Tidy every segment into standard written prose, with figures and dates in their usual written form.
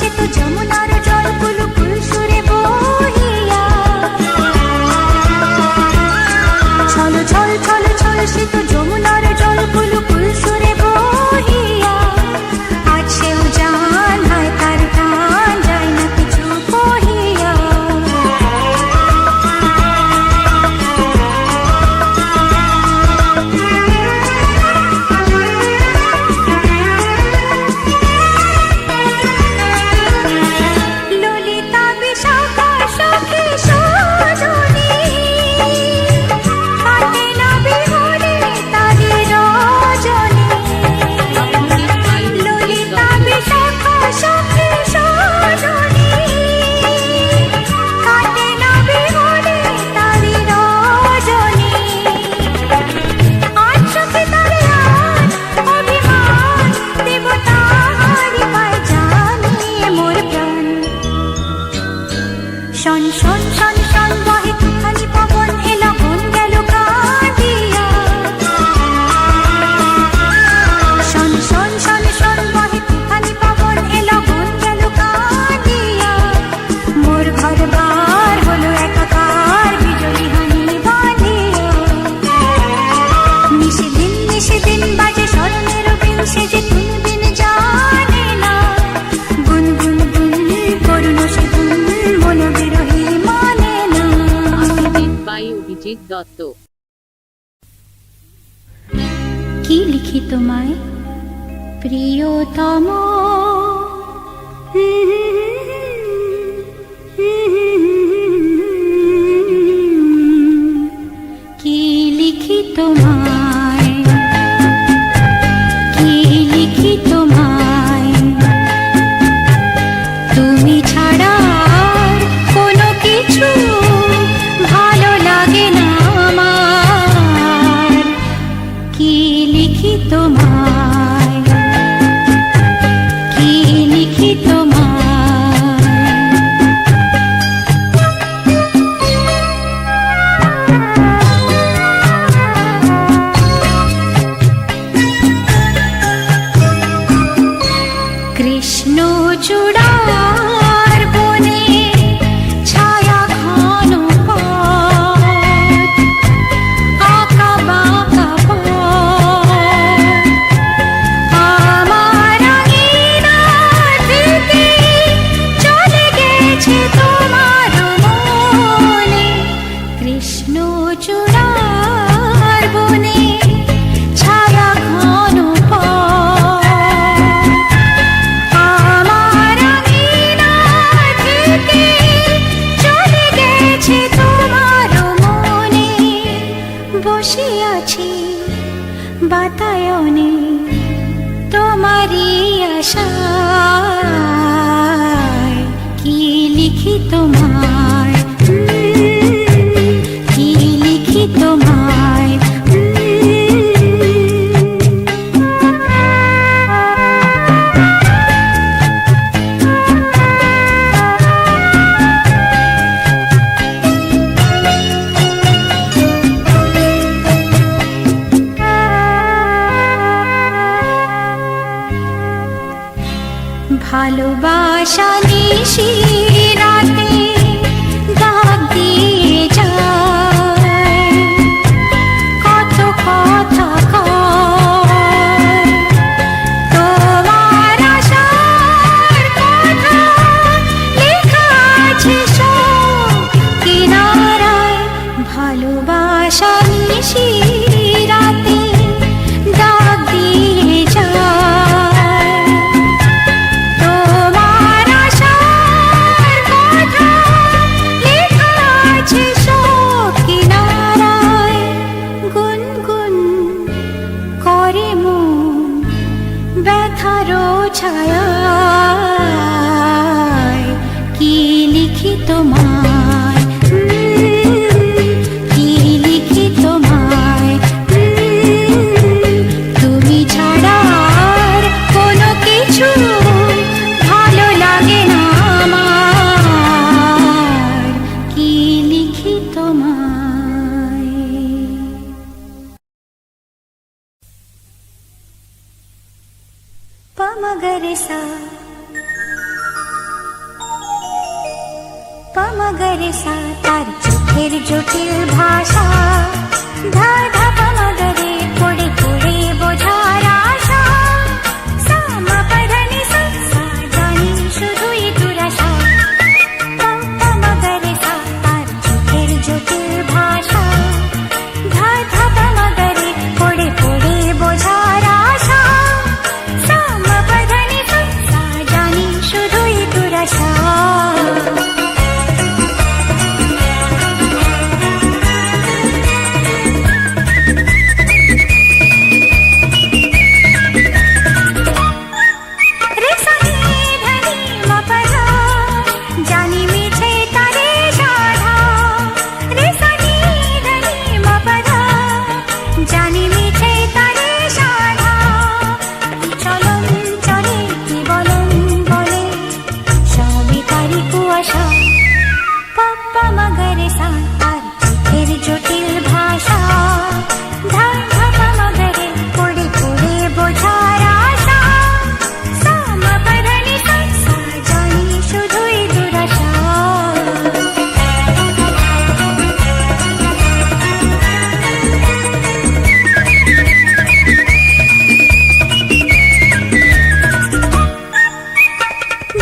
সে তো যমুনার জল কুলু কুল সুরে বহিয়া। ছল ছল ছল ছল সে তো যমুনার জল কুলু কুল সুরে বহিয়া। আজ সেও জান হয় তার টান যায় না কিছু কহিয়া। ললিতা বিশাখা সখী সজনী কাটে না বিহনে তাদের রজনী। ললিতা বিশাখা সখী সজনী কাটে না বিহনে তাদের রজনী। আজ সখী তারে আজ অভিমান দেব তাহারি পায় জানিয়ে মোর প্রাণ। শন শন শন শন বহে তুফানি পবন এলো মন গেল কাঁদিয়া। শন শন শন শন বহে তুফানি পবন এলো মন গেল কাঁদিয়া। মোর ঘর বার হলো একাকার বিজলি হানি বাঁধিয়া। নিশিদিন বাজে স্মরণের বিন সে যে কোন দিন জানে না। গুন গুন গুন করুণ সে গুন মন বিরহী মানে না। বাই অভিজিৎ দত্ত। কি লিখি তোমায় প্রিয়তম, কি লিখি তোমায়, কি লিখি তোমায়। তুমি ছাড়া আর কোনো কিছু ভালো লাগে না আমার। কি লিখি তোমায়, কি লিখি তোমায়। কৃষ্ণ চূড়ার বনে ছায়া ঘন পথ, আঁকা বাঁকা পথ। আমার আঙিনা থেকে চলে গেছে তোমার মনে। কৃষ্ণ চূড়ার বনে ছায়া ঘন পথ, আমার আঙিনা থেকে চলে গেছে তোমার মনে। বসে আছি বাতায়নে তোমারই আশায়। কি লিখি তোমায়, কি লিখি তোমায়। ভালোবাসা নিশি রাতে দাগ দিয়ে যায়, কত কথা কয়। তোমার আশার কথা লেখা আছে সব কিনারায়। ভালোবাসা নিশি রাতে দাগ দিয়ে যায়, তোমার আশার কথা লেখা আছে সব কিনারায়। গুনগুন করে মন ব্যথারও ছায়ায়। কি লিখি তোমায়, কি লিখি তোমায়। তুমি ছাড়া আর কোনো কিছু ভালো লাগে না আমার। কি লিখি তোমায়। पमगरे सा পমগরে সা তার চোখের জটিল ভাষা, ধা ধা পমগরে পড়ে পড়ে বোঝার আশা, সা মা পা ধা নি সা, সা জানি শুধুই দুরাশা। পমগরে সা তার চোখের জটিল ভাষা, ধা ধা পমগরে পড়ে পড়ে বোঝার আশা, সা মা পা ধা নি সা, সা জানি শুধুই দুরাশা। জটিল ভাষা, ধা ধা পমগরে পড়ে পড়ে বোঝার আশা, সা মা পা ধা নি সা, সা জানি শুধুই দুরাশা।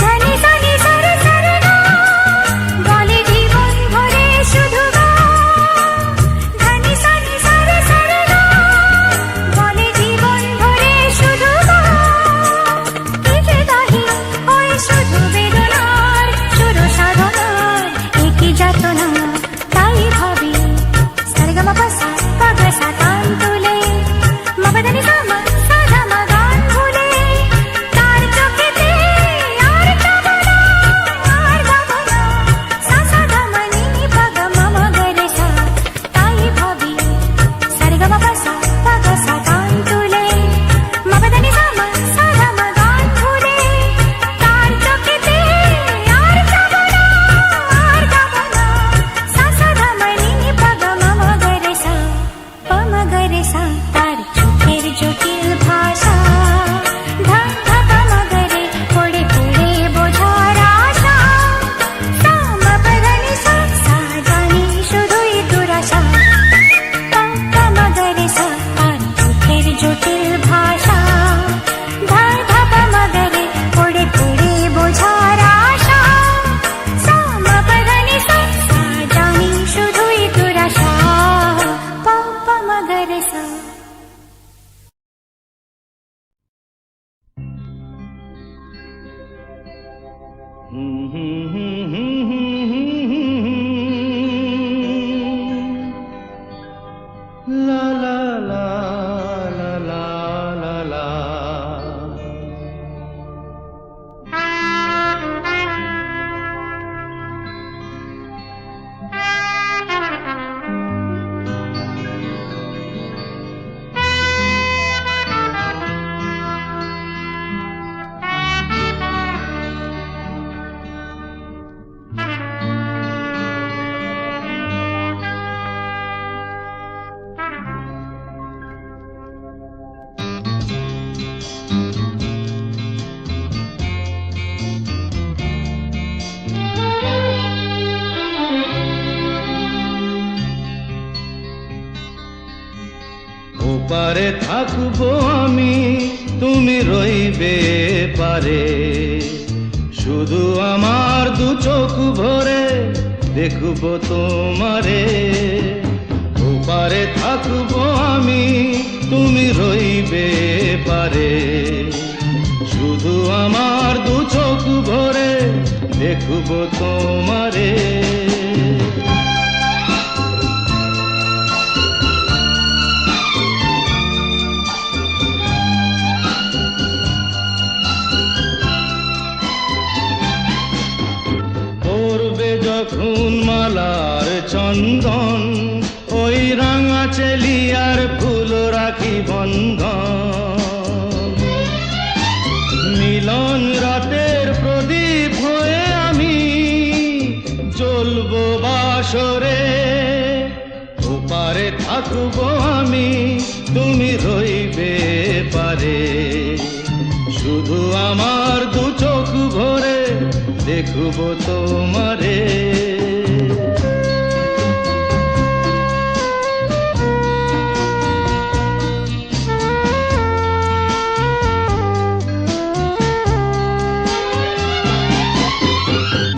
ধনি ধনি সরে সরে না বলে জীবন ভরে শুধু গা, ধনি ধনি সরে সরে না বলে জীবন ভরে শুধু গা, কি যে গাহি ওই শুধু বেদনার শুরু সাধনার একই যাতনা, তাই ভাবি সারেগামা পাসা পাগসা কান তুলে, মা পা ধা নি সা মা, সা ধা মা গান ভুলে, তার চোখেতে আর যাবো না, আর গাবো না, সা সা ধা মা নি পা গা মা মা গা রে সা, তাই ভাবি সারেগামা পাসা পাগসা কান তুলে, মা পা ধা নি সা মা, সা ধা মা গান ভুলে, তার চোখেতে আর যাবো না, আর গাবো না, সা সা ধা মা নি পা গা মা মা গা রে সা, পমগরে সা তার চোখের জটিল ভাষা, ধা ধা পমগরে পড়ে পড়ে বোঝার আশা, সা মা পা ধা নি সা, সা জানি শুধুই দুরাশা। পমগরে সা তার চোখের জটিল ভাষা, ধা ধা পমগরে পড়ে পড়ে বোঝার আশা, সা মা পা ধা নি সা, সা জানি শুধুই দুরাশা। পমগরে সা। La la la la la la la. ওপারে থাকবো আমি, তুমি রইবে পারে, শুধু আমার দু চোখ ভরে দেখবো তোমারে। ওপারে থাকবো আমি, তুমি রইবে পারে, শুধু আমার দু চোখ ভরে দেখবো তোমারে। যখন মালার চন্দন, ওই রাঙা চেলিয়ার ফুল রাখি বন্ধন, মিলন রাতের প্রদীপ হয়ে আমি জ্বলবো বাসরে। ওপারে থাকবো আমি, তুমি রইবে পারে, শুধু আমার দু চোখ ভরে দেখব তোমারে।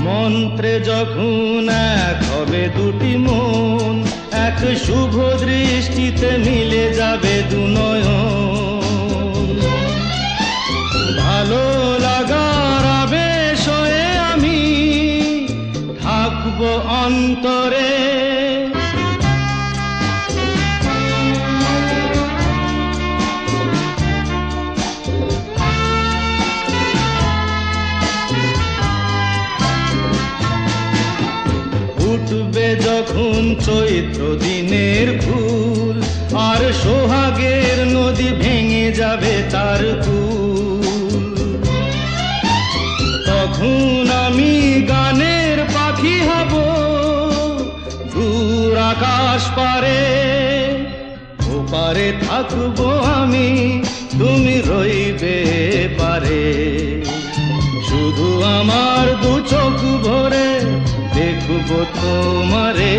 মন্ত্রে যখন এক হবে দুটি মন, এক শুভ দৃষ্টিতে মিলে যাবে দুনয়ন। ভালো লাগার আবেশ হয়ে আমি থাকবো অন্তরে। উঠবে যখন চৈত্র দিনের ফুল, আর সোহাগের নদী ভেঙে যাবে তার কুল। তখন আমি গানের পাখি হব দূর আকাশ পারে। ওপারে থাকবো আমি, তুমি রইবে পারে। শুধু আমার দু চোখ ভরে দেখব তোমারে।